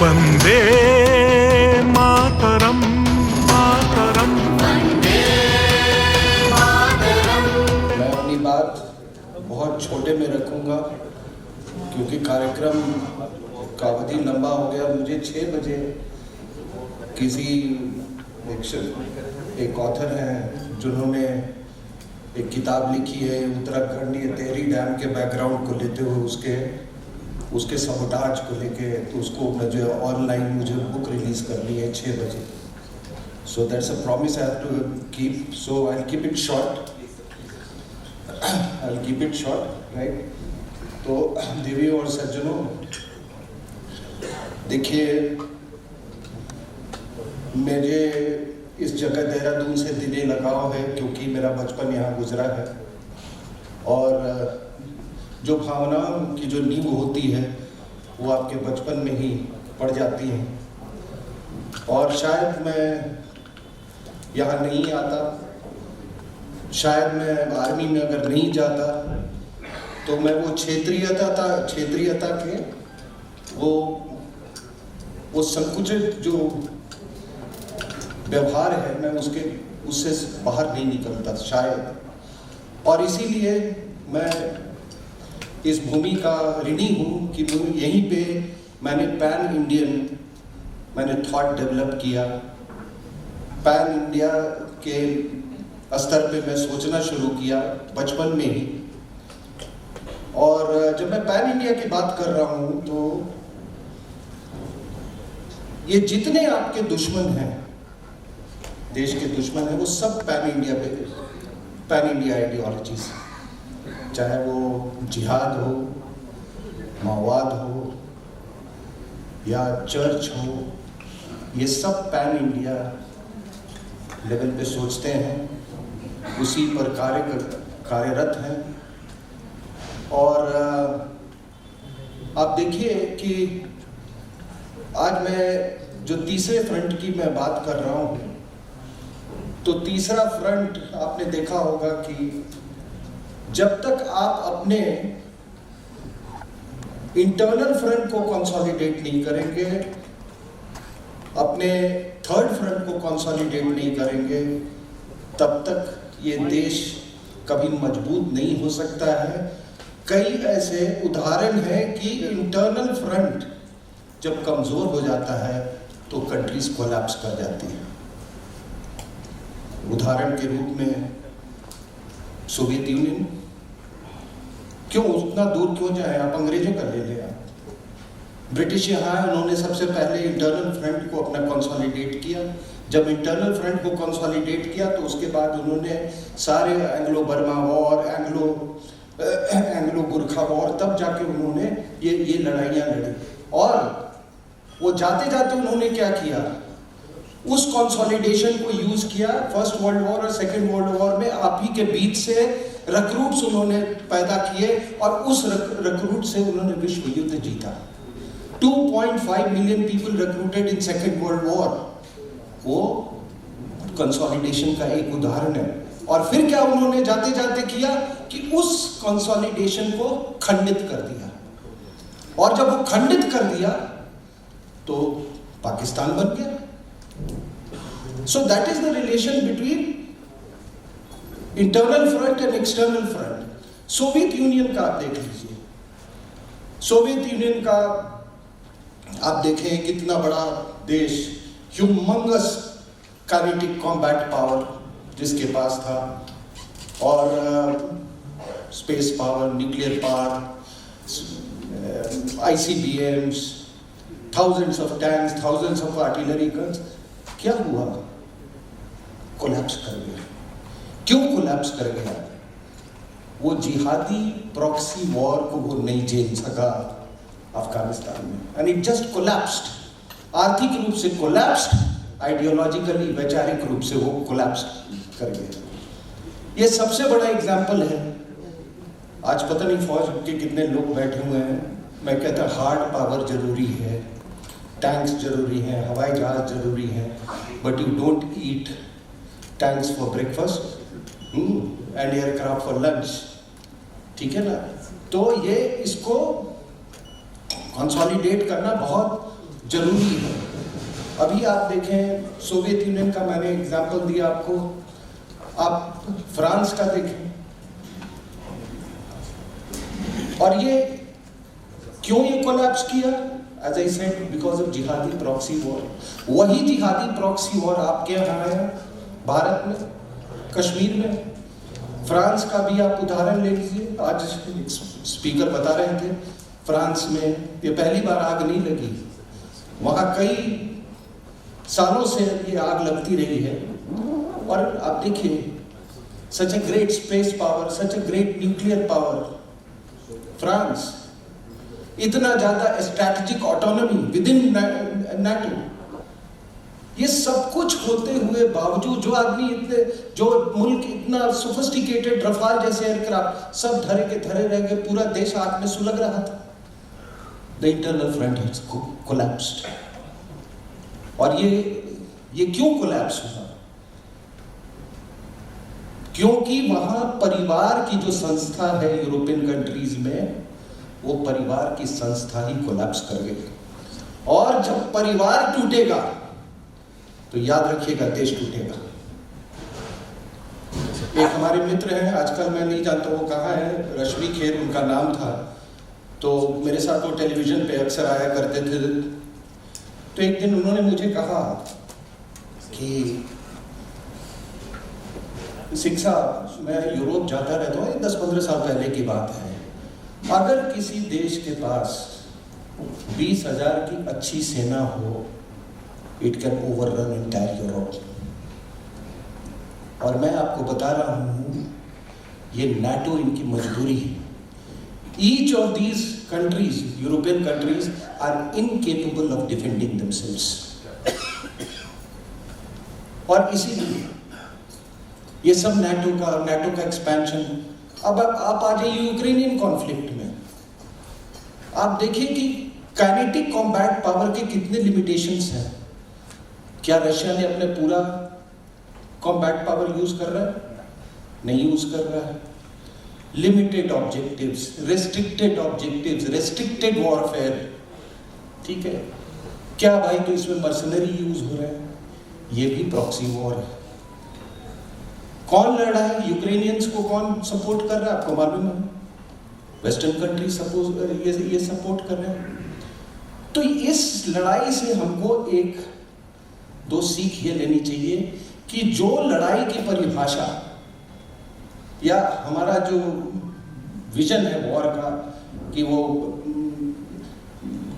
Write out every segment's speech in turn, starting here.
वंदे मातरम मातरम। मैं अपनी बात बहुत छोटे में रखूंगा क्योंकि कार्यक्रम का अवधि लंबा हो गया। मुझे 6 बजे किसी एक ऑथर हैं जिन्होंने एक किताब लिखी है उत्तराखंड ये तेहरी डैम के बैकग्राउंड को लेते हुए उसके सबोटाज को लेके, तो उसको मुझे ऑनलाइन मुझे बुक रिलीज करनी है 6 बजे। So that's a promise I have to keep, so I will keep it short, I will keep it short, right. तो देवियों और सज्जनों, देखिए मुझे इस जगह देहरादून से दिली लगाव है क्योंकि मेरा बचपन यहाँ गुजरा है और जो भावनाओं की जो नींव होती है वो आपके बचपन में ही पड़ जाती हैं। और शायद मैं यहाँ नहीं आता, शायद मैं आर्मी में अगर नहीं जाता तो मैं वो क्षेत्रीयता के वो संकुचित जो व्यवहार है मैं उससे बाहर नहीं निकलता शायद। और इसीलिए मैं इस भूमि का ऋणी हूँ कि यहीं पे मैंने पैन इंडियन थॉट डेवलप किया। पैन इंडिया के स्तर पे मैं सोचना शुरू किया बचपन में ही। और जब मैं पैन इंडिया की बात कर रहा हूँ तो ये जितने आपके दुश्मन हैं, देश के दुश्मन हैं, वो सब पैन इंडिया आइडियोलॉजीज, चाहे वो जिहाद हो, माओवाद हो या चर्च हो, ये सब पैन इंडिया लेवल पे सोचते हैं, उसी पर कार्यरत हैं। और आप देखिए कि आज मैं जो तीसरे फ्रंट की मैं बात कर रहा हूँ, तो तीसरा फ्रंट आपने देखा होगा कि जब तक आप अपने इंटरनल फ्रंट को कंसोलिडेट नहीं करेंगे, अपने थर्ड फ्रंट को कंसोलिडेट नहीं करेंगे, तब तक ये देश कभी मजबूत नहीं हो सकता है। कई ऐसे उदाहरण हैं कि इंटरनल फ्रंट जब कमजोर हो जाता है तो कंट्रीज कोलैप्स कर जाती है। उदाहरण के रूप में सोवियत यूनियन, क्यों उतना दूर क्यों जाए, आप अंग्रेजों का ले लें। ब्रिटिश यहाँ उन्होंने सबसे पहले इंटरनल फ्रंट को अपना कंसोलिडेट किया। जब इंटरनल फ्रंट को कंसोलिडेट किया तो उसके बाद उन्होंने सारे Anglo Burma war, Anglo Gurkha war, तब जाके उन्होंने ये लड़ाइयाँ लड़ी। और वो जाते जाते उन्होंने क्या किया, उस कंसोलिडेशन को यूज किया। फर्स्ट वर्ल्ड वॉर और सेकेंड वर्ल्ड वॉर में आप ही के बीच से रिक्रूट्स उन्होंने पैदा किए और उस रिक्रूट से उन्होंने विश्व युद्ध जीता। 2.5 million people recruited in second world war, वो कंसोलिडेशन का एक उदाहरण है। और फिर क्या उन्होंने जाते जाते किया कि उस कंसोलिडेशन को खंडित कर दिया। और जब वो खंडित कर दिया तो पाकिस्तान बन गया। So that is the relation between internal front and external front. Soviet union का आप देख लीजिए, सोवियत यूनियन का आप देखें कितना बड़ा देश, ह्यूमंगस काइनेटिक कॉम्बैट पावर जिसके पास था, और space power, nuclear power, ICBMs, thousands of tanks, thousands of artillery guns। क्या हुआ, कोलैप्स कर गया। क्यों कोलैप्स कर गया? वो जिहादी प्रॉक्सी वॉर को वो नहीं झेल सका अफगानिस्तान में, एंड इट जस्ट कोलैप्स्ड। आर्थिक रूप से कोलैप्स्ड, आइडियोलॉजिकली वैचारिक रूप से वो कोलैप्स कर गया। ये सबसे बड़ा एग्जाम्पल है। आज पता नहीं फौज के कितने लोग बैठे हुए हैं, मैं कहता हार्ड पावर जरूरी है, टैंक्स जरूरी हैं, हवाई जहाज जरूरी हैं, but you don't eat tanks for breakfast and aircraft for lunch, ठीक है ना। तो ये इसको कंसोलिडेट करना बहुत जरूरी है। अभी आप देखें सोवियत यूनियन का मैंने एग्जाम्पल दिया आपको, आप फ्रांस का देखें, और ये क्यों ये कोलैप्स किया? As I said, because of जिहादी प्रॉक्सी वॉर। वही जिहादी प्रॉक्सी वॉर आपके यहाँ है भारत में, कश्मीर में। फ्रांस का भी आप उदाहरण ले लीजिए। आज स्पीकर बता रहे थे फ्रांस में ये पहली बार आग नहीं लगी, वहां कई सालों से ये आग लगती रही है। और आप देखिए, such a great space power, such a great nuclear power, France, इतना ज्यादा strategic autonomy within NATO, ये सब कुछ होते हुए बावजूद जो आदमी इतने, जो मुल्क इतना सोफिस्टिकेटेड रफाल जैसे एयरक्राफ्ट सब धरे के धरे रह गए, पूरा देश आग में सुलग रहा था। The internal front has collapsed. और ये क्यों कोलैप्स हुआ? क्योंकि वहां परिवार की जो संस्था है यूरोपियन कंट्रीज में, वो परिवार की संस्था ही कोलैप्स कर गई। और जब परिवार टूटेगा तो याद रखिएगा देश टूटेगा। एक हमारे मित्र हैं, आजकल मैं नहीं जानता वो कहाँ है, रश्मि खेर उनका नाम था, तो मेरे साथ वो टेलीविजन पे अक्सर आया करते थे। तो एक दिन उन्होंने मुझे कहा कि शिक्षा, मैं यूरोप जाता रहता हूँ, 10-15 साल पहले की बात है, अगर किसी देश के पास 20,000 की अच्छी सेना हो, it can overrun entire Europe. और मैं आपको बता रहा हूं, ये नाटो इनकी मजबूरी है। Each of these countries, European countries, are incapable of defending themselves. और इसीलिए ये सब नाटो का एक्सपेंशन। अब आप आ जाइए यूक्रेनियन कॉन्फ्लिक्ट में, आप देखिए कि काइनेटिक कॉम्बैट पावर के कितने लिमिटेशंस हैं। क्या रशिया ने अपने पूरा कॉम्बैट पावर यूज कर रहा है? नहीं यूज कर रहा है। Limited objectives, restricted objectives, restricted warfare, ठीक है। क्या भाई, तो इसमें मर्सनरी यूज हो रहा है, ये भी प्रॉक्सी वॉर है। कौन लड़ रहा है? यूक्रेनियंस को कौन सपोर्ट कर रहा है? आपको मालूम है, वेस्टर्न कंट्री ये सपोर्ट कर रहे हैं। तो इस लड़ाई से हमको एक दो सीख ये लेनी चाहिए कि जो लड़ाई की परिभाषा या हमारा जो विजन है वॉर का, कि वो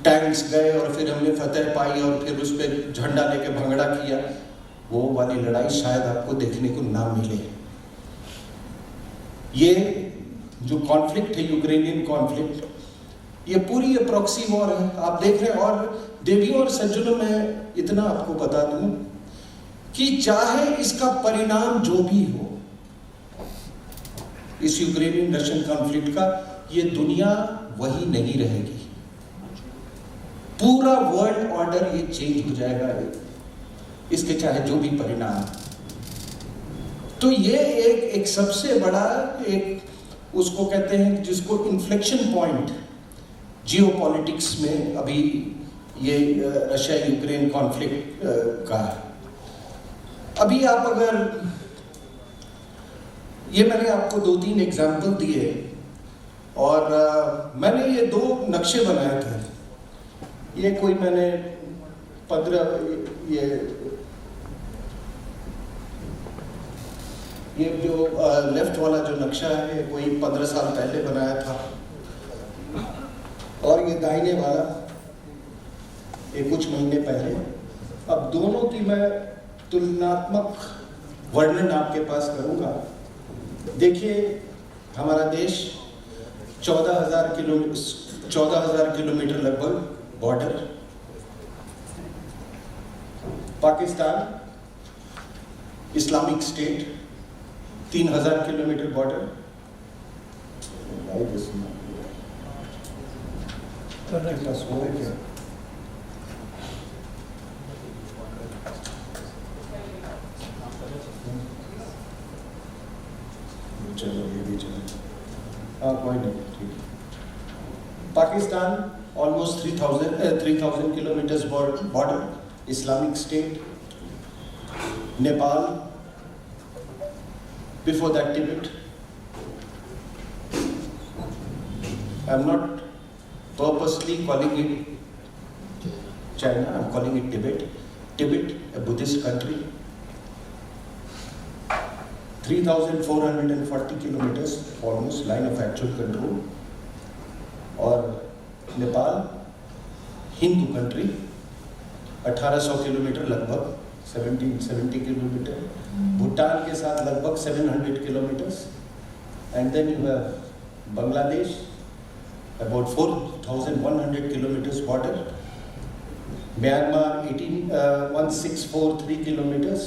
टैंक्स गए और फिर हमने फतेह पाई और फिर उस पर झंडा लेके भंगड़ा किया, वो वाली लड़ाई शायद आपको देखने को ना मिले। ये जो कॉन्फ्लिक्ट है, यूक्रेनियन कॉन्फ्लिक्ट, ये पूरी प्रॉक्सी वॉर है, आप देख रहे हैं। और देवियों और सज्जनों, में इतना आपको बता दूं कि चाहे इसका परिणाम जो भी हो, इस यूक्रेनियन रशियन कॉन्फ्लिक्ट का, ये दुनिया वही नहीं रहेगी। पूरा वर्ल्ड ऑर्डर ये चेंज हो जाएगा, इसके चाहे जो भी परिणाम। तो ये एक सबसे बड़ा, एक उसको कहते हैं जिसको इन्फ्लेक्शन पॉइंट जियोपॉलिटिक्स में अभी ये रशिया यूक्रेन कॉन्फ्लिक्ट का है। अभी आप अगर, ये मैंने आपको 2-3 एग्जाम्पल दिए, और मैंने ये 2 नक्शे बनाए थे। ये कोई मैंने 15, ये जो लेफ्ट वाला जो नक्शा है, ये कोई 15 साल पहले बनाया था, और ये दाहिने वाला ये कुछ महीने पहले। अब दोनों की मैं तुलनात्मक वर्णन आपके पास करूंगा। देखिए, हमारा देश 14,000 किलोमीटर लगभग border, Pakistan Islamic state 3,000 kilometre border, चलो ये भी चलो, हाँ कोई नहीं, ठीक। Pakistan almost 3,000 kilometers border, Islamic State, Nepal, before that Tibet. I'm not purposely calling it China, I'm calling it Tibet. Tibet, a Buddhist country. 3,440 kilometers, almost line of actual control. और Nepal, Hindu country, 1800 kilometre लगभग, 1770 kilometre. Bhutan के साथ लगभग 700 kilometers. And then you have Bangladesh, about 4,100 kilometers border. Myanmar, 1643 kilometers.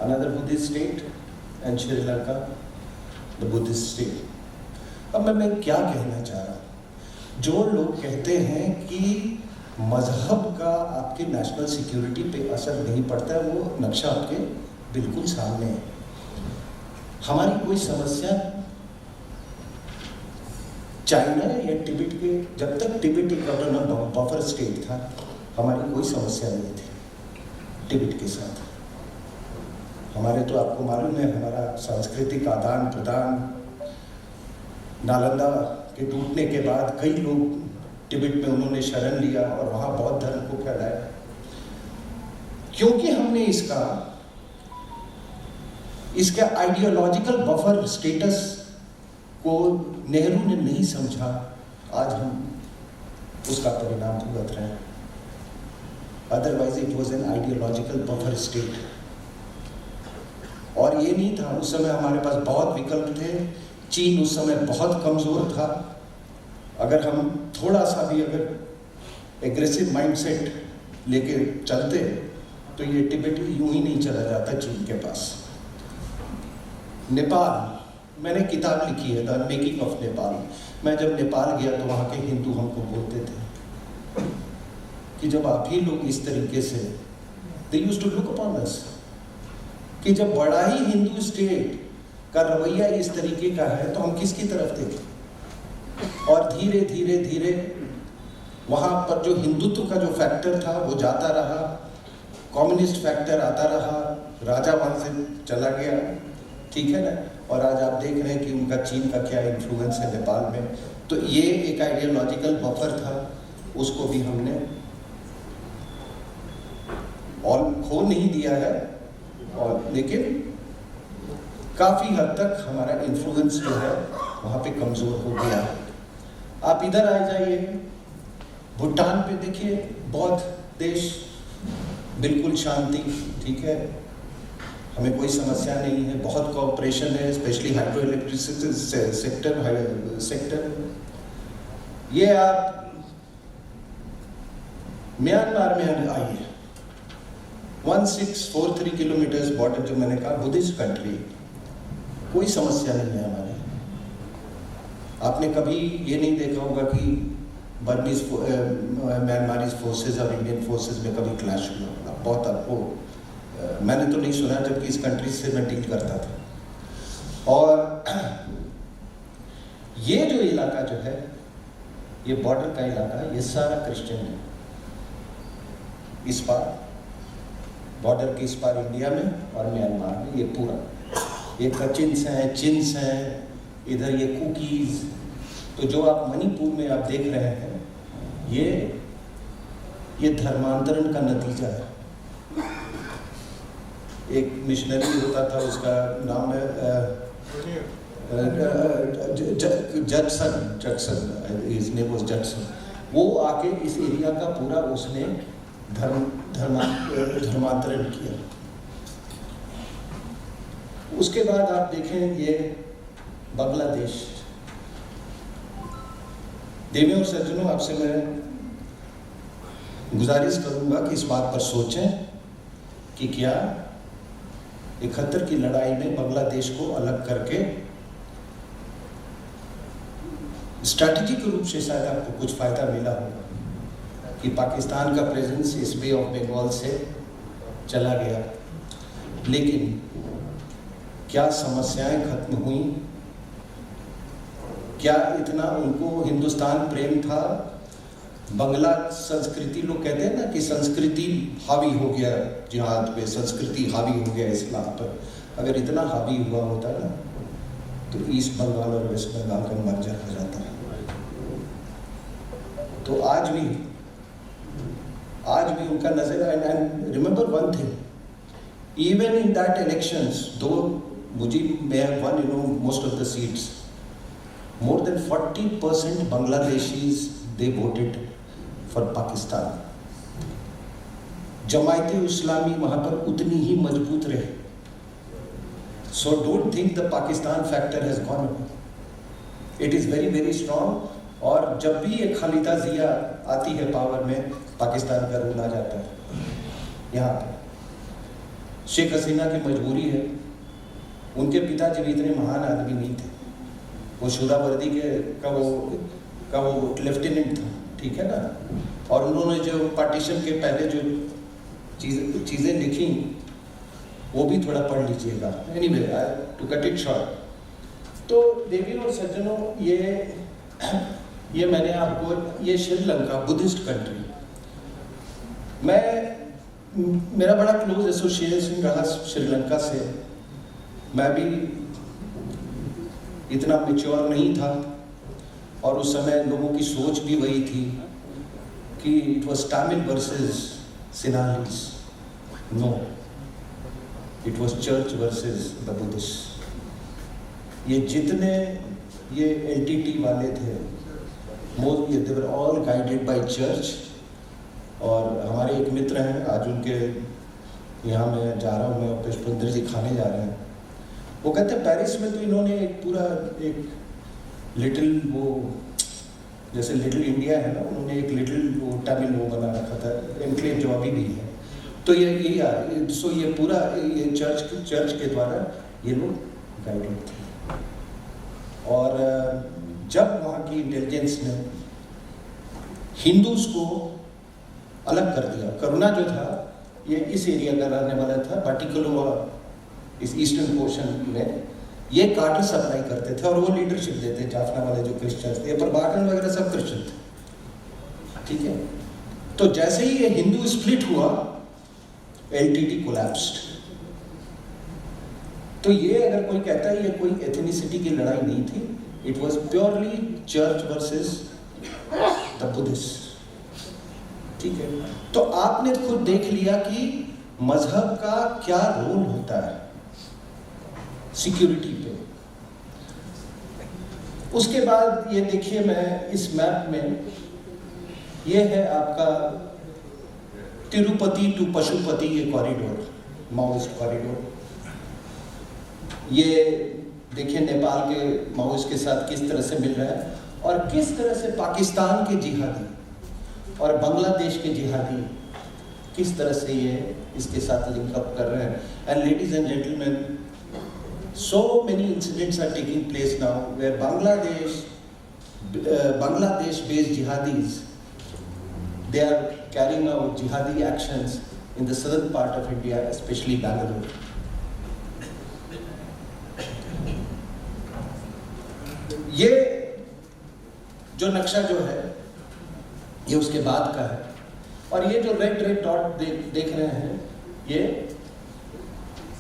Another Buddhist state, and Sri Lanka, the Buddhist state. अब मैं क्या कहना चाह रहा हूँ, जो लोग कहते हैं कि मजहब का आपके नेशनल सिक्योरिटी पे असर नहीं पड़ता है, वो नक्शा आपके बिल्कुल सामने है. हमारी कोई समस्या चाइना या तिब्बत के, जब तक तिब्बत एक ऑटोनॉमस बफर स्टेट था, हमारी कोई समस्या नहीं थी तिब्बत के साथ. हमारे तो आपको मालूम है हमारा सांस्कृतिक आदान प्रदान, नालंदा के टूटने के बाद कई लोग तिब्बत में उन्होंने शरण लिया और वहाँ बौद्ध धर्म को फैलाया. क्योंकि हमने इसका आइडियोलॉजिकल बफर स्टेटस को नेहरू ने नहीं समझा, आज हम उसका परिणाम भुगत रहे हैं. Otherwise it was an ideological buffer state. और ये नहीं था, उस समय हमारे पास बहुत विकल्प थे. चीन उस समय बहुत कमजोर था. अगर हम थोड़ा सा भी अगर एग्रेसिव माइंडसेट लेके चलते तो ये तिब्बत यूं ही नहीं चला जाता चीन के पास. नेपाल, मैंने किताब लिखी है द मेकिंग ऑफ नेपाल. मैं जब नेपाल गया तो वहाँ के हिंदू हमको बोलते थे कि जब आप ही लोग इस तरीके से, they used to look upon us, कि जब बड़ा ही हिंदू स्टेट का रवैया इस तरीके का है तो हम किसकी तरफ देखें. और धीरे धीरे धीरे वहाँ पर जो हिंदुत्व का जो फैक्टर था वो जाता रहा, कम्युनिस्ट फैक्टर आता रहा, राजा वहाँ से चला गया, ठीक है ना. और आज आप देख रहे हैं कि उनका चीन का क्या इन्फ्लुएंस है नेपाल में. तो ये एक आइडियोलॉजिकल बफर था, उसको भी हमने और खो नहीं दिया है, और लेकिन काफ़ी हद तक हमारा इन्फ्लुएंस जो है वहाँ पे कमज़ोर हो गया. आप इधर आ जाइए, भूटान पे देखिए, बौद्ध देश, बिल्कुल शांति, ठीक है, हमें कोई समस्या नहीं है, बहुत कोऑपरेशन है, स्पेशली हाइड्रो इलेक्ट्रिसिटी सेक्टर. ये आप म्यांमार में आइए, 1643 किलोमीटर्स बॉर्डर, जो मैंने कहा बुद्धिस्ट कंट्री, कोई समस्या नहीं है हमारी. आपने कभी ये नहीं देखा होगा कि बर्मीज म्यांमारी फोर्सेस और इंडियन फोर्सेस में कभी क्लैश हुआ होगा. बहुत आपको मैंने तो नहीं सुना, जबकि इस कंट्री से मैं डील करता था. और ये जो इलाका जो है, ये बॉर्डर का इलाका है, ये सारा क्रिश्चियन है. इस पार बॉर्डर के इस पार इंडिया में और म्यांमार में ये पूरा, ये कचिन्स हैं, चिन्स हैं, इधर ये कुकीज़. तो जो आप मणिपुर में आप देख रहे हैं, ये धर्मांतरण का नतीजा है. एक मिशनरी होता था, उसका नाम है जटसन. वो आके इस एरिया का पूरा उसने धर्मांतरण किया. उसके बाद आप देखें ये बांग्लादेश. देवियों और सज्जनों, आपसे मैं गुजारिश करूंगा कि इस बात पर सोचें कि क्या 71 की लड़ाई में बांग्लादेश को अलग करके स्ट्रैटेजिक रूप से शायद आपको कुछ फायदा मिला होगा कि पाकिस्तान का प्रेजेंस इस बे ऑफ बंगाल से चला गया. लेकिन क्या समस्याएं खत्म हुई? क्या इतना उनको हिंदुस्तान प्रेम था बंगला संस्कृति, लोग कहते हैं ना कि संस्कृति हावी हो गया जिहाद पे, संस्कृति हावी हो गया इस्लाम पर। अगर इतना हावी हुआ होता ना तो ईस्ट बंगाल और वेस्ट बंगाल का मर्जर हो जाता है। तो आज भी उनका नजर, and remember one thing, even in that elections, दो Mujib may have won, you know, most of the seats, more than 40% Bangladeshis, they voted for Pakistan. Jamaat इस्लामी वहाँ पर उतनी ही मजबूत रहे। So don't think the Pakistan factor has gone away. It is very very strong. और जब भी एक खालिदा जिया आती है पावर में, पाकिस्तान का रूल आ जाता है यहाँ पे। शेख हसीना की मजबूरी है, उनके पिताजी भी इतने महान आदमी नहीं थे, वो शूरावर्दी का वो लेफ्टिनेंट था, ठीक है ना। और उन्होंने जो पार्टीशन के पहले जो चीज़ें लिखी वो भी थोड़ा पढ़ लीजिएगा। Anyway, to cut it short, तो देवियों और सज्जनों, ये मैंने आपको, ये श्रीलंका बुद्धिस्ट कंट्री, मेरा बड़ा क्लोज एसोसिएशन रहा श्रीलंका से। मैं भी इतना मैच्योर नहीं था और उस समय लोगों की सोच भी वही थी कि it was Tamil versus Sinhalese. No, it was church versus the Buddhist. ये जितने ये एलटीटी वाले थे, they were all guided by church. और हमारे एक मित्र हैं, आज उनके यहाँ मैं जा रहा हूँ, मैं पुष्पेंद्र जी खाने जा रहे हैं। वो कहते हैं पेरिस में तो इन्होंने एक पूरा एक लिटिल, वो जैसे लिटिल इंडिया है ना, उन्होंने एक लिटिल वो तमिल वो बना रखा था, एनक्लेव जो अभी भी है। तो ये पूरा ये चर्च के द्वारा ये लोग गाइडेड थे। और जब वहाँ की इंटेलिजेंस ने हिंदूज को अलग कर दिया, करुणा जो था ये इस एरिया का रहने वाला था, पर्टिकुलर इस ईस्टर्न पोर्शन में ये कार्ड सप्लाई करते थे और वो लीडरशिप देते, जाफना वाले जो क्रिश्चियंस थे, पर बाटन वगैरह सब क्रिश्चियन थे, ठीक है। तो जैसे ही ये हिंदू स्प्लिट हुआ, एलटीटी कोलैप्स्ड। तो ये अगर कोई कहता है ये कोई एथनिसिटी की लड़ाई नहीं थी, it was purely church versus the Buddhist, ठीक है। तो आपने खुद देख लिया कि मजहब का क्या रोल होता है सिक्योरिटी पे। उसके बाद ये देखिए, मैं इस मैप में, ये है आपका तिरुपति टू पशुपति ये कॉरिडोर, माओइस्ट कॉरिडोर। ये देखिए नेपाल के माओइस्ट के साथ किस तरह से मिल रहा है और किस तरह से पाकिस्तान के जिहादी और बांग्लादेश के जिहादी किस तरह से ये इसके साथ लिंक अप कर रहे हैं। And ladies and gentleman, so many incidents are taking place now where Bangladesh based jihadis, they are carrying out jihadi actions in the southern part of India, especially Bangalore. ये जो नक्शा जो है ये उसके बाद का है, और ये जो रेड डॉट देख रहे हैं, ये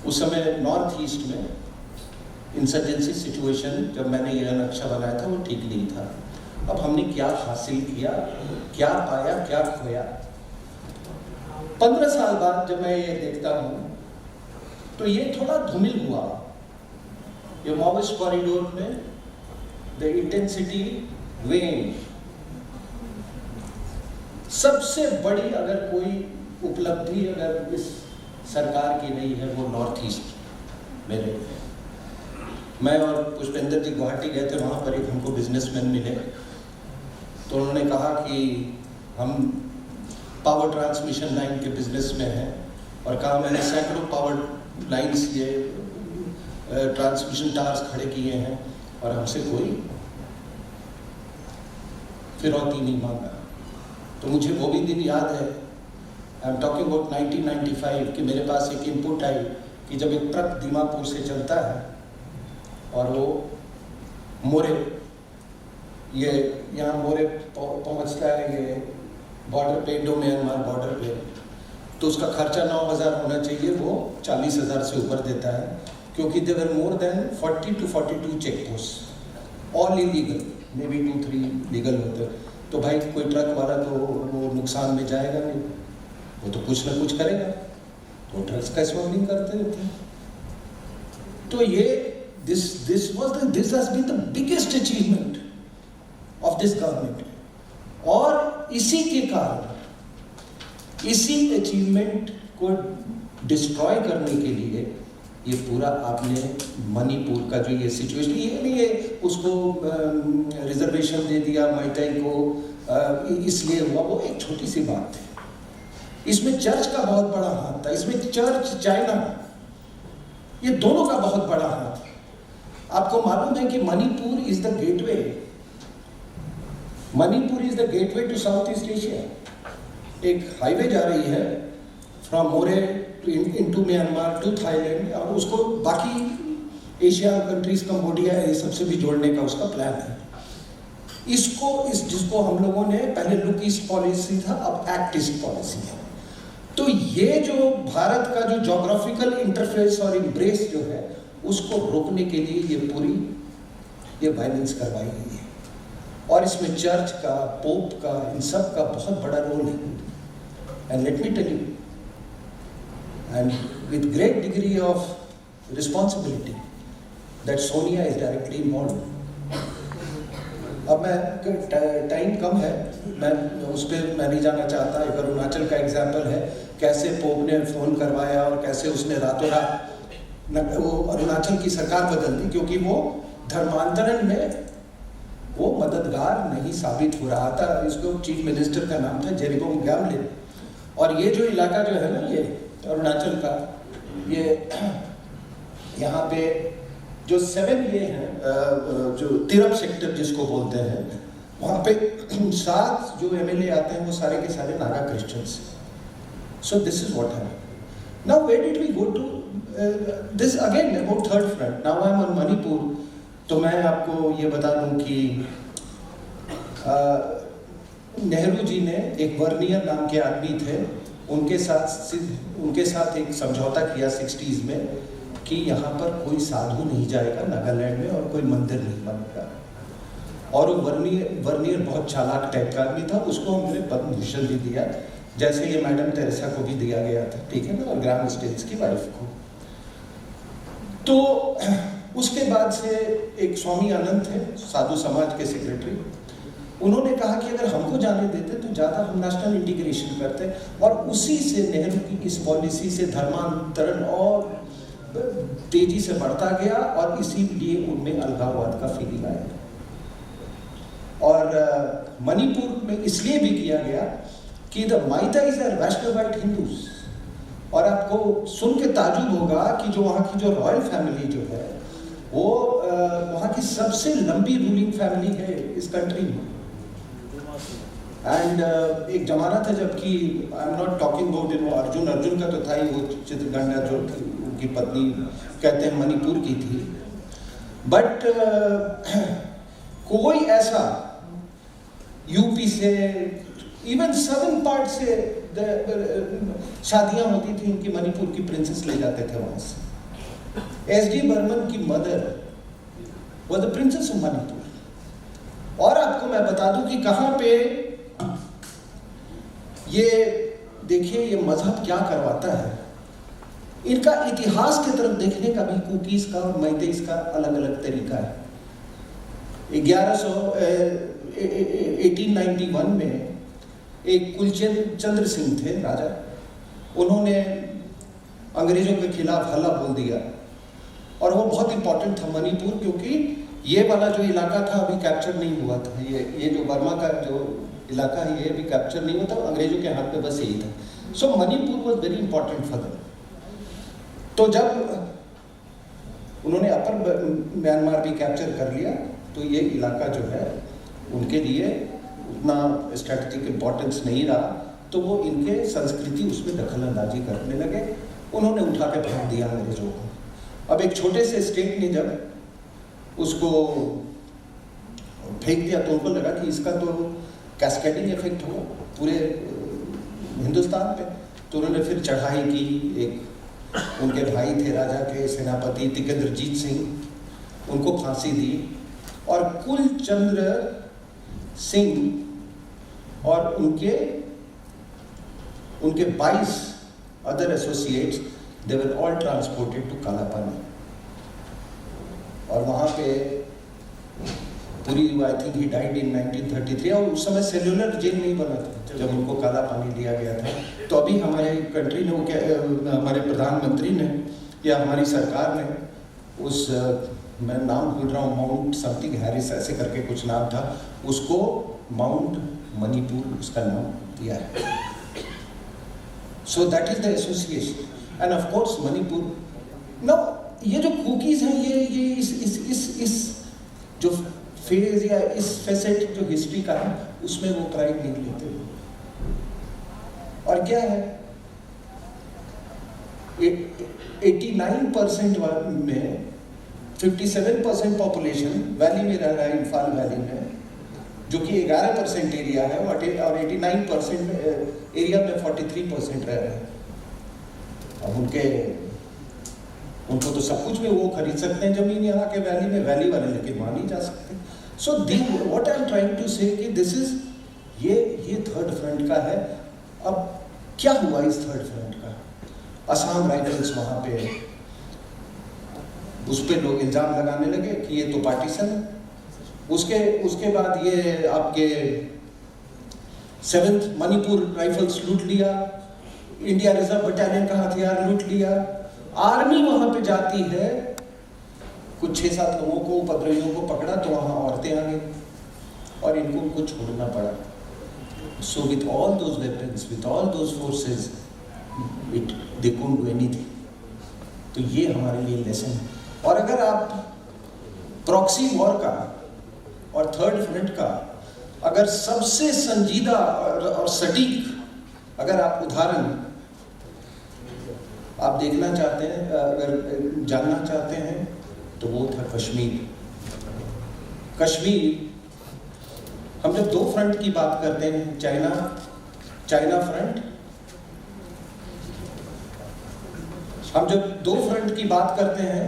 उस समय नॉर्थ ईस्ट में इंसर्जेंसी सिचुएशन, जब मैंने यह नक्शा बनाया था वो ठीक नहीं था। अब हमने क्या हासिल किया, क्या पाया, क्या खोया। 15 साल बाद जब मैं ये देखता हूँ तो ये थोड़ा धूमिल हुआ। ये माओइस्ट कॉरिडोर में द इंटेंसिटी वेन। सबसे बड़ी अगर कोई उपलब्धि अगर इस सरकार की नहीं है वो नॉर्थ ईस्ट में रही है। मैं और पुष्पेंद्र जी गुवाहाटी गए थे, वहाँ पर एक हमको बिजनेसमैन मिले, तो उन्होंने कहा कि हम पावर ट्रांसमिशन लाइन के बिजनेस में हैं, और कहा मैंने सैकड़ों पावर लाइंस ये ट्रांसमिशन टावर्स खड़े किए हैं और हमसे कोई फिरौती नहीं मांगा। तो मुझे वो भी दिन याद है, आई एम टॉकिंग अबाउट 1995, कि मेरे पास एक इनपुट आई कि जब एक ट्रक दीमापुर से चलता है और वो मोरे ये यहाँ मोरे पहुँचता है ये बॉर्डर पे, इंडो म्यांमार बॉर्डर पे, तो उसका खर्चा 9,000 होना चाहिए, वो 40,000 से ऊपर देता है, क्योंकि there were more than 40 to 42 check post, all illegal, may be 2-3 legal होते। तो भाई कोई ट्रक वाला तो वो नुकसान में जाएगा नहीं, वो तो कुछ ना कुछ करेगा, तो ड्रग्स का स्मगलिंग करते रहते हैं। तो ये this has been the biggest achievement of this government, और इसी के कारण इसी अचीवमेंट को डिस्ट्रॉय करने के लिए ये पूरा आपने मणिपुर का जो ये सिचुएशन, ये नहीं है उसको रिजर्वेशन दे दिया माइताई को इसलिए हुआ, वो एक छोटी सी बात थी। इसमें चर्च का बहुत बड़ा हाथ था, इसमें चर्च चाइना ये दोनों का बहुत बड़ा हाथ है। आपको मालूम है कि Manipur is the gateway, Manipur is the gateway to South East Asia. एक हाईवे जा रही है from Moreh into Myanmar to Thailand, और उसको बाकी एशिया कंट्रीज, कंबोडिया, ये सबसे भी जोड़ने का उसका प्लान है। जिसको हम लोगों ने पहले लुक ईस्ट पॉलिसी था, अब एक्ट ईस्ट पॉलिसी है। तो ये जो भारत का जो ज्योग्राफिकल इंटरफेस और इम्ब्रेस जो है, उसको रोकने के लिए ये पूरी ये वायलेंस करवाई गई है, और इसमें चर्च का, पोप का, इन सब का बहुत बड़ा रोल है। And let me tell you, and with great degree of responsibility, that Sonia is directly involve. अब मैं टाइम कम है, मैं उस पर मैं नहीं जाना चाहता। एक अरुणाचल का एग्जाम्पल है, कैसे पोप ने फ़ोन करवाया और कैसे उसने रातों रात वो अरुणाचल की सरकार बदल दी, क्योंकि वो धर्मांतरण में वो मददगार नहीं साबित हो रहा था। इसको चीफ मिनिस्टर का नाम था जेरिबोम ग्यामलिन, और ये जो इलाका जो है ना, ये अरुणाचल का, ये यहाँ पे जो 7 ये हैं, जो तिरप सेक्टर जिसको बोलते हैं, वहाँ पे 7 जो MLA आते हैं वो सारे के सारे Naga Christians. So this is what happened. Now where did we go to this again about third front. Now I am on Manipur. तो मैं आपको ये बता दूं कि नेहरू जी ने, एक वर्नियर नाम के आदमी थे, उनके साथ एक समझौता किया 60s में कि यहाँ पर कोई साधु नहीं जाएगा नागालैंड में, और कोई मंदिर नहीं बनेगा। और वो वर्नियर बहुत चालाक टाइप का आदमी था, उसको हमने पद्म भूषण भी दिया, जैसे ये मैडम तेरेसा को भी दिया गया था, ठीक है ना, और ग्राम स्टेट्स की वाइफ को। तो उसके बाद से एक स्वामी आनंद थे, साधु समाज के सेक्रेटरी, उन्होंने कहा कि अगर हमको जाने देते तो ज़्यादा हम नेशनल इंटीग्रेशन करते, और उसी से नेहरू की इस पॉलिसी से धर्मांतरण और तेजी से बढ़ता गया, और इसीलिए उनमें अलगाववाद का फीलिंग आया। और मणिपुर में इसलिए भी किया गया कि द माइताईज आर वैष्णवाइट हिंदूज, और आपको सुन के ताजुब होगा कि जो वहाँ की जो रॉयल फैमिली जो है, वो वहाँ की सबसे लंबी रूलिंग फैमिली है इस कंट्री में। एंड एक जमाना था जबकि I am not talking about Arjun का तो था ही, वो चित्रगंगा जो उनकी पत्नी कहते हैं मणिपुर की थी, बट कोई ऐसा यूपी से, इवन सदर्न पार्ट से शादियां होती थी उनकी, मणिपुर की प्रिंसेस ले जाते थे वहां से। एस डी बर्मन की मदर वो द प्रिंसेस ऑफ मणिपुर। और आपको मैं बता दूं कि कहां पे ये देखिए ये मजहब क्या करवाता है। इनका इतिहास की तरफ देखने का भी कुकीज का और मैतेईस का अलग अलग तरीका है। 1891 में एक कुलचंद चंद्र सिंह थे राजा, उन्होंने अंग्रेजों के खिलाफ हल्ला बोल दिया, और वो बहुत इंपॉर्टेंट था मणिपुर, क्योंकि ये वाला जो इलाका था अभी कैप्चर नहीं हुआ था। ये जो बर्मा का जो इलाका है ये भी कैप्चर नहीं होता, अंग्रेजों के हाथ में बस यही था। So Manipur was very important for them. तो जब उन्होंने अपर म्यांमार भी कैप्चर कर लिया, तो ये इलाका जो है उनके लिए उतना स्ट्रेटेजिक इम्पोर्टेंस नहीं रहा, तो वो इनके संस्कृति उसमें दखल अंदाजी करने लगे, उन्होंने उठा के फेंक दिया अंग्रेजों को। अब एक छोटे से स्टेट ने जब उसको फेंक दिया तो उनको लगा कि इसका तो कैस्केडिंग इफेक्ट हुआ पूरे हिंदुस्तान पे। तो उन्होंने फिर चढ़ाई की, एक उनके भाई थे राजा के सेनापति तिकेंद्रजीत सिंह, उनको फांसी दी, और कुलचंद्र सिंह और उनके 22 other associates, they were all transported to Kalapani. और वहाँ पे पूरी, I think he died in 1933, और उस समय सेल्यूलर जेल नहीं बना था जब उनको काला पानी दिया गया था। तो अभी हमारे कंट्री ने, वो क्या, हमारे प्रधानमंत्री ने या हमारी सरकार ने उस, मैं नाम भूल रहा हूँ, माउंट समथिंग हैरिस ऐसे करके कुछ नाम था, उसको माउंट मणिपुर उसका नाम दिया है। So that is the association end of course Manipur. Now ये जो कुकीज हैं, ये इस जो फेज या इस फैसेट जो हिस्ट्री का है उसमें वो प्राइड नहीं लेते। और क्या है, 89% में 57% पॉपुलेशन वैली में रह रहा है, इम्फाल वैली में, जो कि 11% एरिया है, और 89% एरिया में 43% रह रहे हैं। अब उनको तो सब कुछ में वो खरीद सकते हैं जमीन यहाँ के वैली में, वैली वाले लेकिन वहाँ नहीं जा सकते। So what I am trying to say कि दिस इज, ये थर्ड फ्रंट का है। अब क्या हुआ इस थर्ड फ्रंट का? असम राइफल्स वहाँ पे, उस पर लोग इल्जाम लगाने लगे कि ये तो पार्टीशन है। उसके बाद ये आपके 7th मणिपुर राइफल्स लूट लिया, इंडिया रिजर्व बटालियन का हथियार लूट लिया। आर्मी वहां पे जाती है, कुछ 6-7 लोगों को, उपद्रवियों को पकड़ा तो वहां औरतें आ गई और इनको छोड़ना पड़ा। So with all those weapons, with all those forces, they couldn't do anything. तो ये हमारे लिए लेसन है। और अगर आप प्रॉक्सी वॉर का और थर्ड फ्रंट का अगर सबसे संजीदा और सटीक अगर आप उदाहरण आप देखना चाहते हैं, अगर जानना चाहते हैं, तो वो था कश्मीर। हम जब 2 फ्रंट की बात करते हैं, चाइना फ्रंट, हम जब 2 फ्रंट की बात करते हैं,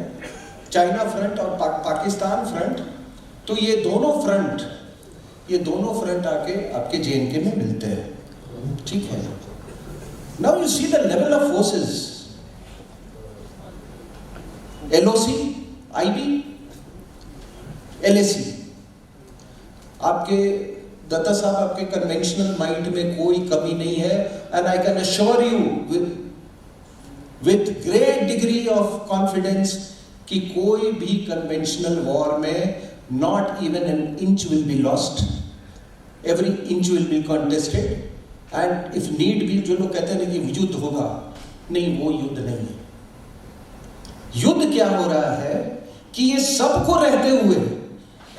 चाइना फ्रंट और पाकिस्तान फ्रंट, तो ये दोनों फ्रंट आके आपके JNK में मिलते हैं, ठीक है। Now you see the level of forces, LOC, IB, LAC, आपके दत्ता साहब, आपके कन्वेंशनल माइंड में कोई कमी नहीं है। And I can assure you with great degree of confidence कि कोई भी कन्वेंशनल वॉर में not even an inch will be lost, every inch will be contested, and if need be, जो लोग कहते हैं कि युद्ध होगा, नहीं, वो युद्ध नहीं है। युद्ध क्या हो रहा है कि ये सबको रहते हुए,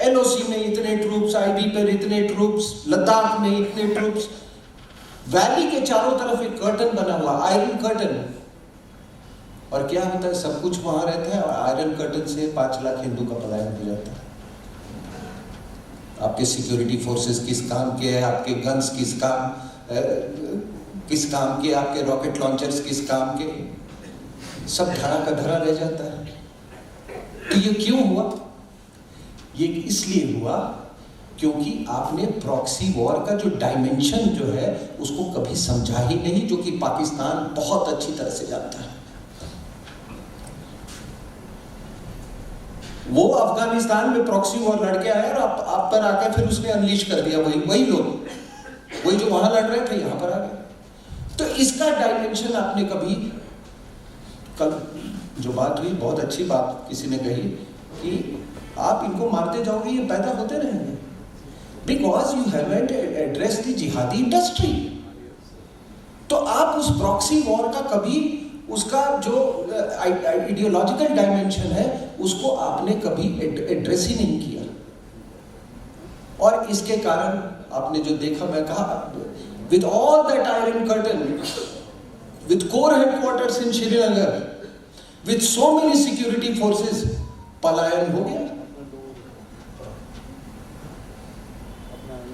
LOC में इतने ट्रूप्स, IB पर इतने ट्रूप्स, लद्दाख में इतने ट्रूप्स, वैली के चारों तरफ एक कर्टन बना हुआ, आयरन कर्टन। और क्या होता है, सब कुछ वहां रहता है और आयरन कर्टन से 5 लाख हिंदू का पलायन हो जाता है। आपके सिक्योरिटी फोर्सेस किस काम के हैं, आपके गन्स किस काम के, आपके रॉकेट लॉन्चर्स किस काम के, सब धरा का धरा रह जाता है। तो ये क्यों हुआ? ये इसलिए हुआ क्योंकि आपने प्रॉक्सी वॉर का जो डायमेंशन जो है उसको कभी समझा ही नहीं, जो कि पाकिस्तान बहुत अच्छी तरह से जानता है। वो अफगानिस्तान में प्रॉक्सी वॉर लड़के आया और आप पर आकर फिर उसने अनलीश कर दिया, वही लोग, वही जो वहां लड़ रहे थे यहां पर आ गए। तो इसका डायमेंशन आपने कभी, कल जो बात हुई, बहुत अच्छी बात किसी ने कही कि आप इनको मारते जाओगे, ये पैदा होते रहेंगे, because you haven't addressed the जिहादी इंडस्ट्री। तो आप उस प्रॉक्सी वॉर का कभी, उसका जो आइडियोलॉजिकल डायमेंशन है उसको आपने कभी एड्रेस ही नहीं किया। और इसके कारण आपने जो देखा, मैं कहा, with all that iron curtain, with core headquarters in Srinagar, with so many security forces, पलायन हो गया।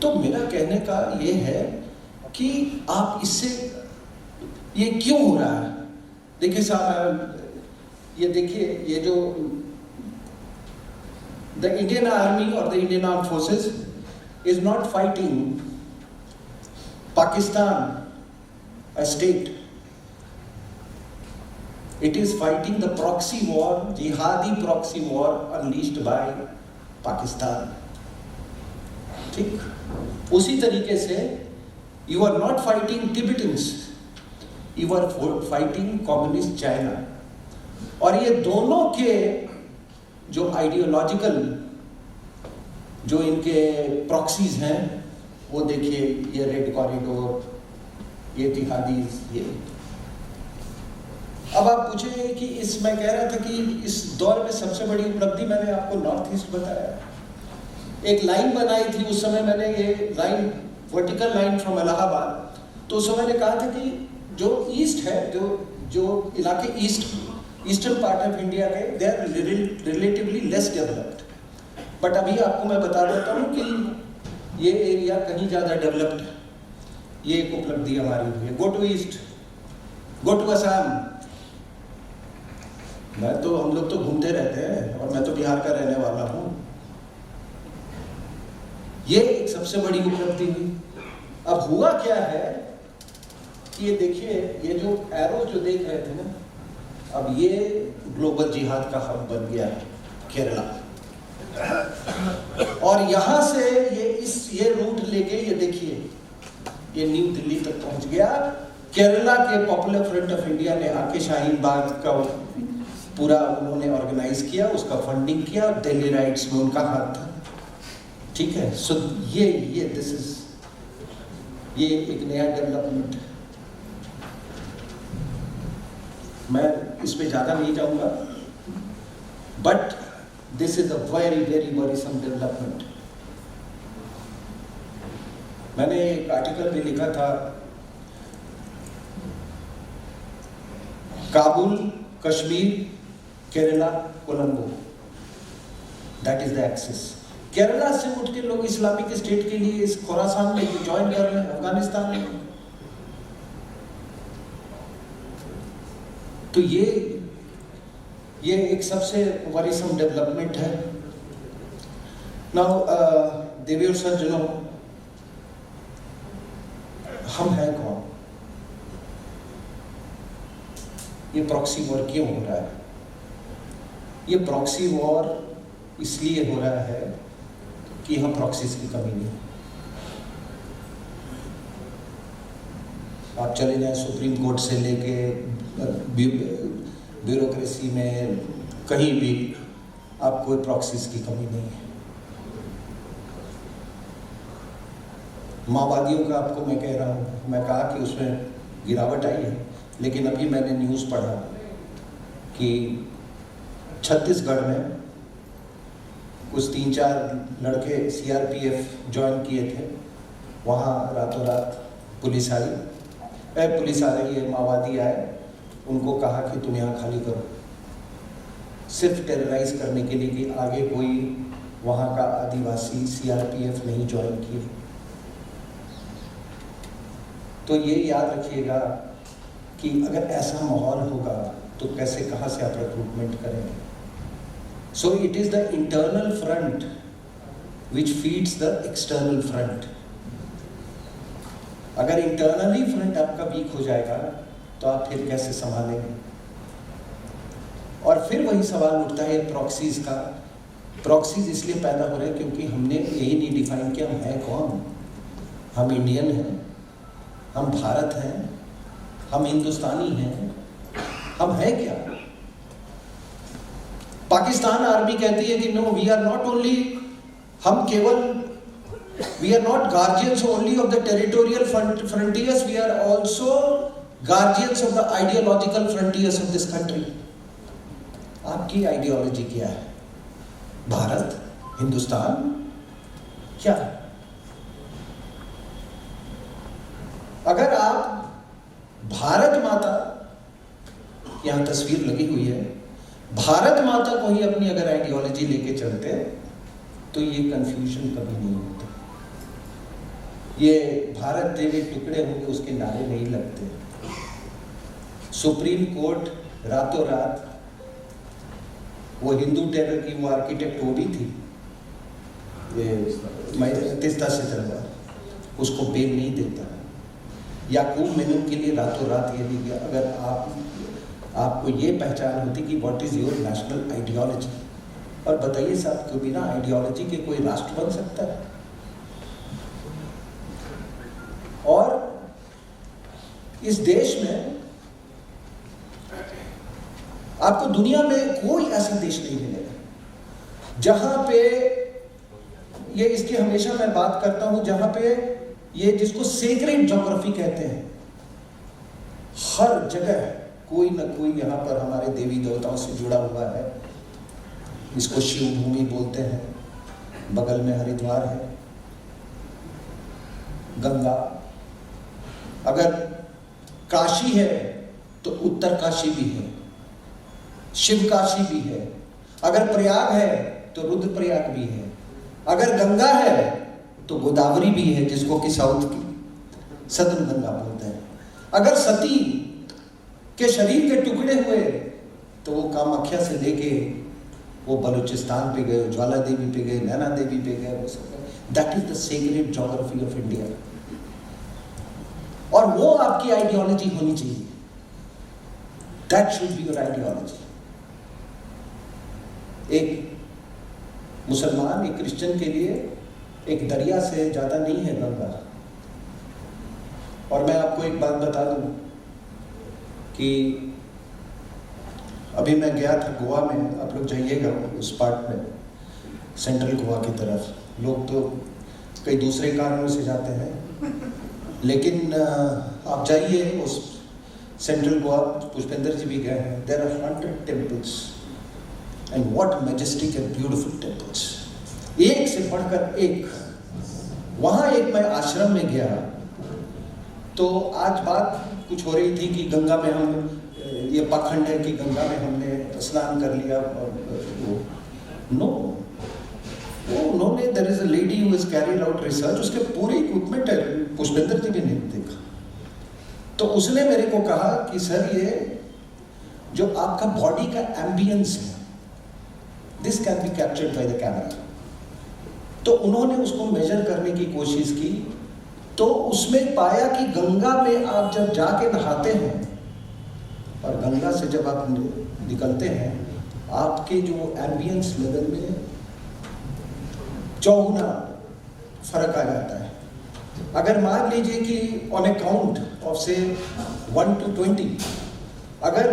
तो मेरा कहने का ये है कि आप इससे ये क्यों हो रहा है? देखिए साहब, ये देखिए, ये जो द इंडियन आर्मी और the Indian armed forces is not fighting Pakistan a state. It is fighting the proxy war, jihadi proxy war unleashed by Pakistan. ठीक, उसी तरीके से you are not fighting Tibetans, you are fighting communist China. और ये दोनों के जो ideological जो इनके प्रॉक्सीज हैं, वो देखिए, ये रेड कॉरिडोर, ये जिहादीज, ये। अब आप पूछेंगे कि मैं कह रहा था कि इस दौर में सबसे बड़ी उपलब्धि मैंने आपको नॉर्थ ईस्ट बताया। एक लाइन बनाई थी उस समय मैंने, ये line vertical line from Allahabad, तो उस समय मैंने कहा था कि जो ईस्ट है, जो इलाके ईस्टर्न पार्ट ऑफ इंडिया के, they are relatively less developed. But अभी आपको मैं बता देता हूँ कि ये एरिया कहीं ज़्यादा डेवलप्ड है। ये एक उपलब्धि हमारी हुई है। Go to east, go to Assam. हम लोग तो घूमते रहते हैं, और मैं तो बिहार का रहने वाला हूँ। ये एक सबसे बड़ी उपलब्धि हुई। अब हुआ क्या है कि ये देखिए, ये जो एरो जो देख रहे थे ना, अब ये ग्लोबल जिहाद का हब बन गया केरला। और यहां से ये रूट लेके, ये देखिए, ये न्यू दिल्ली तक पहुंच गया। केरला के पॉपुलर फ्रंट ऑफ इंडिया ने आके शाहीन बाग का पूरा उन्होंने ऑर्गेनाइज किया, उसका funding किया, दिल्ली राइट्स में उनका हाथ था। ठीक है, सो ये दिस इज ये एक नया डेवलपमेंट। मैं इस पे ज्यादा नहीं जाऊंगा, but this is a very very worrisome development. मैंने एक आर्टिकल भी लिखा था, Kabul, Kashmir, Kerala, Colombo, that is the axis. Kerala से उठ के लोग इस्लामिक स्टेट के लिए इस खुरासान में ज्वाइन कर रहे हैं, अफगानिस्तान में। तो ये एक सबसे वरीसम डेवलपमेंट है। नाउ देवी और सज्जनों, हम हैं कौन? ये प्रॉक्सी वॉर क्यों हो रहा है? ये प्रॉक्सी वॉर इसलिए हो रहा है कि हम प्रॉक्सीज की कमी नहीं। आप चले जाएं सुप्रीम कोर्ट से लेके ब्यूरोक्रेसी में, कहीं भी आपको प्रॉक्सीज की कमी नहीं है। माओवादियों का आपको मैं कह रहा हूँ, मैं कहा कि उसमें गिरावट आई है, लेकिन अभी मैंने न्यूज़ पढ़ा कि छत्तीसगढ़ में कुछ 3-4 लड़के सीआरपीएफ ज्वाइन किए थे। वहाँ रातों रात पुलिस आ रही है, माओवादी आए, उनको कहा कि तुम यहाँ खाली करो, सिर्फ टेरराइज करने के लिए कि आगे कोई वहाँ का आदिवासी सीआरपीएफ नहीं ज्वाइन किए। तो ये याद रखिएगा कि अगर ऐसा माहौल होगा तो कैसे, कहाँ से आप रिक्रूटमेंट करेंगे। So it is the internal front which feeds the external front. अगर इंटरनली फ्रंट आपका वीक हो जाएगा तो आप फिर कैसे संभालेंगे? और फिर वही सवाल उठता है प्रॉक्सीज का। प्रॉक्सीज इसलिए पैदा हो रहे हैं क्योंकि हमने यही नहीं डिफाइन किया हम हैं कौन। हम इंडियन हैं, हम भारत हैं, हम हिंदुस्तानी हैं, हम हैं क्या? पाकिस्तान आर्मी कहती है कि no, we are not only, हम केवल, we are not guardians only of the territorial frontiers, we are also guardians of the ideological frontiers of this country. आपकी आइडियोलॉजी क्या है? भारत, हिंदुस्तान, क्या है? अगर आप भारत माता, यहां तस्वीर लगी हुई है, भारत माता को ही अपनी अगर आइडियोलॉजी लेके चलते तो ये कंफ्यूजन कभी नहीं होता। ये भारत तेरे टुकड़े होंगे उसके नारे नहीं लगते। सुप्रीम कोर्ट रातों रात, वो हिंदू टेरर की वो आर्किटेक्ट वो भी थी, ये तीस्ता से तलवार, उसको बेल नहीं देता। याकूब मेनन के लिए रातों रात ये भी गया। अगर आपको ये पहचान होती कि what is your national ideology, और बताइए साहब, क्यों बिना आइडियोलॉजी के कोई राष्ट्र बन सकता है? और इस देश में आपको दुनिया में कोई ऐसा देश नहीं मिलेगा जहां पे ये, इसकी हमेशा मैं बात करता हूं, जहां पे ये जिसको सेक्रेड ज्योग्राफी कहते हैं, हर जगह कोई ना कोई यहाँ पर हमारे देवी देवताओं से जुड़ा हुआ है। इसको शिव भूमि बोलते हैं, बगल में हरिद्वार है, गंगा। अगर काशी है तो उत्तर काशी भी है, शिव काशी भी है। अगर प्रयाग है तो रुद्र प्रयाग भी है। अगर गंगा है तो गोदावरी भी है, जिसको कि साउथ की सदर्न गंगा बोलते हैं। अगर सती के शरीर के टुकड़े हुए तो वो कामाख्या से लेके वो बलूचिस्तान पे गए, ज्वाला देवी पे गए, नैना देवी पे गए, वो सब। That is the sacred geography of India. और वो आपकी आइडियोलॉजी होनी चाहिए। That should be your ideology. एक मुसलमान, एक क्रिश्चियन के लिए एक दरिया से ज्यादा नहीं है गंगा। और मैं आपको एक बात बता दूं कि अभी मैं गया था गोवा में, आप लोग जाइएगा उस पार्ट में, सेंट्रल गोवा की तरफ। लोग तो कई दूसरे कारणों से जाते हैं, लेकिन आप जाइए उस सेंट्रल गोवा, पुष्पेंद्र जी भी गए हैं। There are 100 temples and what majestic and beautiful temples, एक से बढ़कर एक। वहाँ एक मैं आश्रम में गया, तो आज बात कुछ हो रही थी कि गंगा में हम, ये पाखंड है कि गंगा में हमने स्नान कर लिया, और नो, वो उन्होंने, there is a lady who is carrying out research, उसके पूरे इक्विपमेंट है, पुष्पेंद्र जी भी नहीं देखा। तो उसने मेरे को कहा कि सर, ये जो आपका बॉडी का एम्बियंस है, this can be captured by the camera. तो उन्होंने उसको मेजर करने की कोशिश की, तो उसमें पाया कि गंगा में आप जब जाके नहाते हैं और गंगा से जब आप निकलते हैं, आपके जो एम्बियंस लेवल में चौगुना फर्क आ जाता है। अगर मान लीजिए कि ऑन ए काउंट ऑफ से 1 to 20, अगर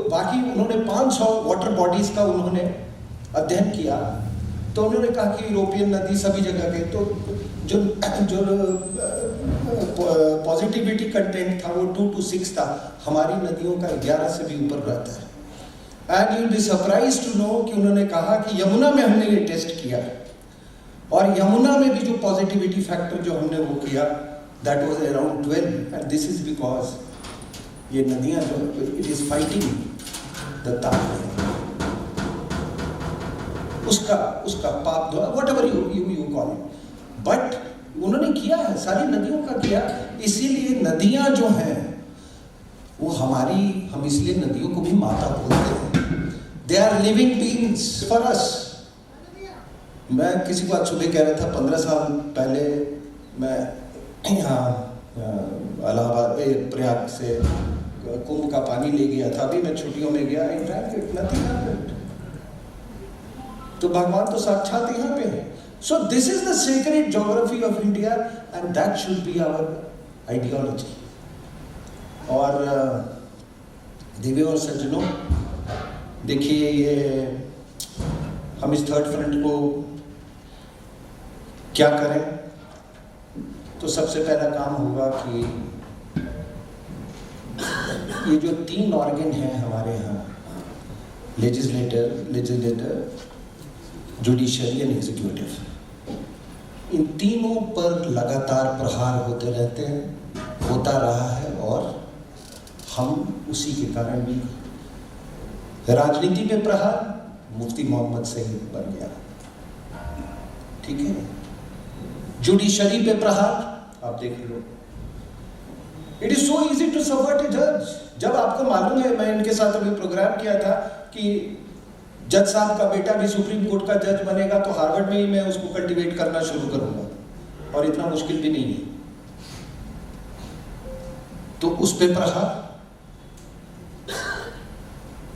बाकी उन्होंने 500 वाटर बॉडीज का उन्होंने अध्ययन किया, तो उन्होंने कहा कि यूरोपियन नदी सभी जगह के, तो जो पॉजिटिविटी कंटेंट था वो 2 to 6 था। हमारी नदियों का 11 से भी ऊपर रहता है। And you will be surprised to know कि उन्होंने कहा कि यमुना में हमने ये टेस्ट किया, और यमुना में भी जो पॉजिटिविटी फैक्टर जो हमने वो किया, that was around 12। And this is because ये नदियां जो, इट इज फाइटिंग द ताप, उसका पाप दो, what ever you call it, but उन्होंने किया है, सारी नदियों का किया। इसीलिए नदियां जो हैं वो हमारी, हम इसलिए नदियों को भी माता बोलते हैं। They are living beings for us. मैं किसी को आज सुबह कह रहा था, 15 साल पहले मैं यहाँ इलाहाबाद प्रयाग से कुंभ का पानी ले गया था। अभी मैं छुट्टियों में गया, तो भगवान तो साक्षात यहाँ पे है। So this is the secret geography of India and that should be our ideology. और देवी और सज्जनों, देखिए, ये हम इस थर्ड फ्रंट को क्या करें? तो सबसे पहला काम होगा कि ये जो 3 ऑर्गन हैं हमारे यहाँ, लेजिस्लेटर, जुडिशरी एंड एग्जीक्यूटिव, इन तीनों पर लगातार प्रहार होते रहते हैं, होता रहा है, और हम उसी के कारण भी, राजनीति में प्रहार मुफ्ती मोहम्मद से ही बन गया, ठीक है। जुडिशरी पे प्रहार आप देख लो। It is so easy to subvert a जज। जब आपको मालूम है, मैं इनके साथ अभी प्रोग्राम किया था कि जज साहब का बेटा भी सुप्रीम कोर्ट का जज बनेगा, तो हार्वर्ड में ही मैं उसको कल्टीवेट करना शुरू करूंगा, और इतना मुश्किल भी नहीं है। तो उस पे प्रहार,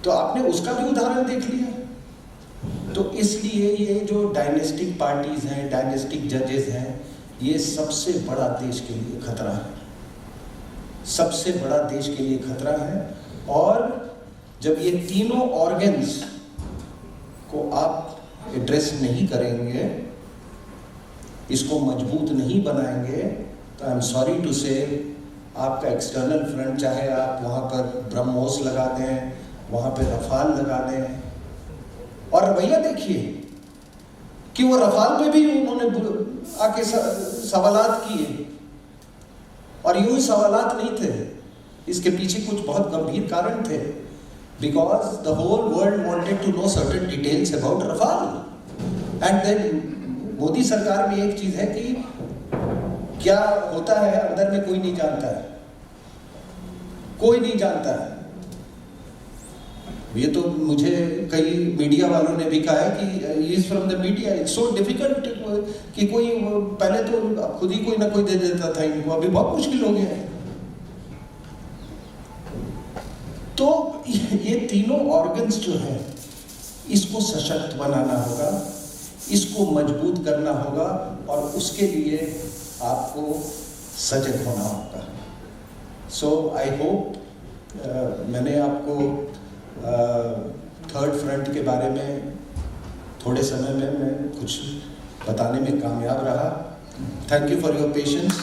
तो आपने उसका भी उदाहरण देख लिया। तो इसलिए ये जो डायनेस्टिक पार्टीज हैं, डायनेस्टिक जजेस हैं, ये सबसे बड़ा देश के लिए खतरा है, सबसे बड़ा देश के लिए खतरा है। और जब ये तीनों ऑर्गन्स को आप एड्रेस नहीं करेंगे, इसको मजबूत नहीं बनाएंगे, तो आई एम सॉरी टू से आपका एक्सटर्नल फ्रंट, चाहे आप वहाँ पर ब्रह्मोस लगा दें, वहाँ पे रफाल लगा दें, और रवैया देखिए कि वो रफाल पे भी उन्होंने आके सवालात किए, और यूं ही सवालात नहीं थे, इसके पीछे कुछ बहुत गंभीर कारण थे, because the whole world wanted to know certain details about Rafale. And then Modi सरकार में एक चीज है कि क्या होता है अंदर में कोई नहीं जानता है, कोई नहीं जानता है। ये तो मुझे कई मीडिया वालों ने भी कहा है कि is from the media, it's so difficult कि कोई पहले तो खुद ही कोई ना कोई दे देता था इनको, अभी बहुत मुश्किल हो गया है। तो ये तीनों ऑर्गन्स जो है, इसको सशक्त बनाना होगा, इसको मजबूत करना होगा, और उसके लिए आपको सजग होना होगा। सो आई होप मैंने आपको थर्ड फ्रंट के बारे में थोड़े समय में मैं कुछ बताने में कामयाब रहा। Thank you for your patience.